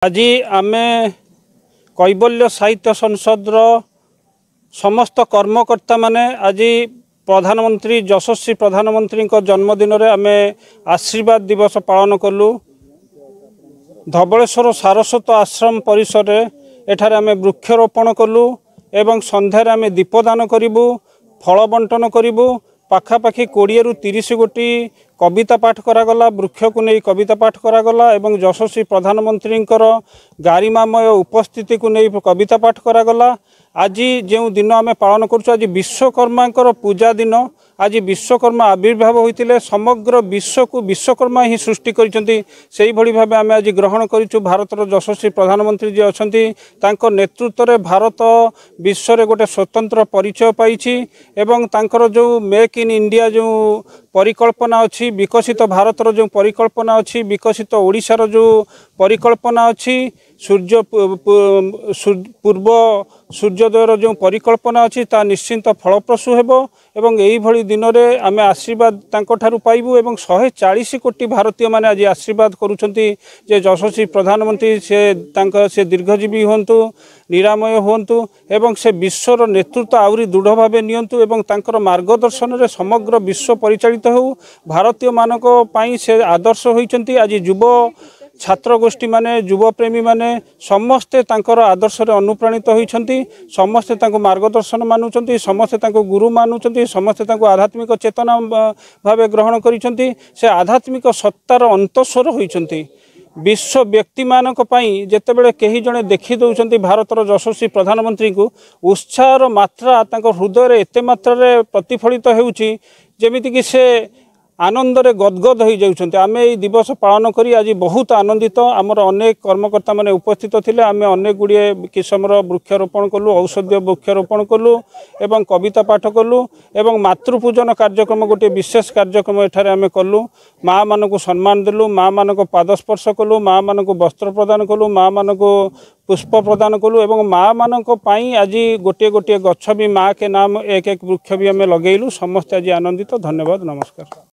आज आम कैबल्य साहित्य संसद समस्त कर्मकर्ता माने आज प्रधानमंत्री यशस्वी प्रधानमंत्री जन्मदिन में आम आशीर्वाद दिवस पालन कलु। धवलेश्वर सारस्वत आश्रम परिसर एठारे आम वृक्षरोपण कलु एवं संध्यार आम दीपदान करूँ, फल बंटन करूँ। पाखापाखि 20 ରୁ 30 गोटी कविता पाठ करागला, वृक्ष को नहीं कविता पाठ करागला एवं यशस्वी प्रधानमंत्री गारिमामय उपस्थिति को नहीं कविता पाठ करागला। आज जो दिन आम पालन करूँ, आज विश्वकर्मा पूजा दिन। आज विश्वकर्मा आविर्भाव होते समग्र विश्व को विश्वकर्मा ही सृष्टि करी भाव आम आज ग्रहण करूँ। भारतर यशस्वी प्रधानमंत्री जी अच्छा नेतृत्व में भारत विश्व में गोटे स्वतंत्र परिचय पाई एवं तांकर जो मेक इन इंडिया जो परिकल्पना अच्छी, विकसित भारतर जो परिकल्पना अच्छी, विकसित ओडिशार जो परिकल्पना अच्छी, सूर्य पूर्व सूर्योदयर जो परिकल्पना अच्छी ता निश्चिंत फलप्रसू हेबो एवं यही भली दिन में आम आशीर्वाद तांको पाइबू एवं 140 कोटी भारतीय माने आज आशीर्वाद करुछंती जे यशस्वी प्रधानमंत्री से दीर्घजीवी होंतु, निरामय होंतु एवं से विश्वर नेतृत्व आउरी दृढ़ भाव नियंतु एवं तांकर मार्गदर्शन में समग्र विश्व परिचालित हो। भारतीय मानक पई से आदर्श होइछंती। आज युव छात्र गोष्ठी माने युवप्रेमी माने समस्ते तांकर आदर्श रे अनुप्राणित होइछंती, समस्ते तांको मार्गदर्शन मानुछंती, समस्ते तांको गुरु मानुछंती, समस्ते तांको आध्यात्मिक चेतना भावे ग्रहण करिछंती। से आध्यात्मिक सत्तार अंतस्वर होइछंती। विश्व व्यक्ति मानक पई जेतेबेले केही जणे देखि दउछंती भारतर यशस्वी प्रधानमंत्री को उत्साहर मात्रा तांको हृदय रे एते मात्रा रे प्रतिफलित हेउची जेमिति कि से आनंद रे गदगद हो जाउछंती। आमे ए दिवस पालन करी आज बहुत आनंदित। आमर अनेक कर्मकर्ता माने उपस्थित थिले। आमे अनेक गुड़िए किसमर वृक्षरोपण कलु, औषधीय वृक्षरोपण कलु एवं कविता पाठ कलु एवं मातृपूजन कार्यक्रम गोटे विशेष कार्यक्रम एठारे आमे कलु। माँ मानक सम्मान देलु, माँ मानक पादस्पर्श कलु, माँ मानक वस्त्र प्रदान कलु, माँ मानक पुष्प प्रदान कलु एवं माँ मानक पई आज गोटे गोटे गछ भी माँ के नाम एक एक वृक्ष भी आमे लगेलु। समस्त आज आनंदित। धन्यवाद, नमस्कार।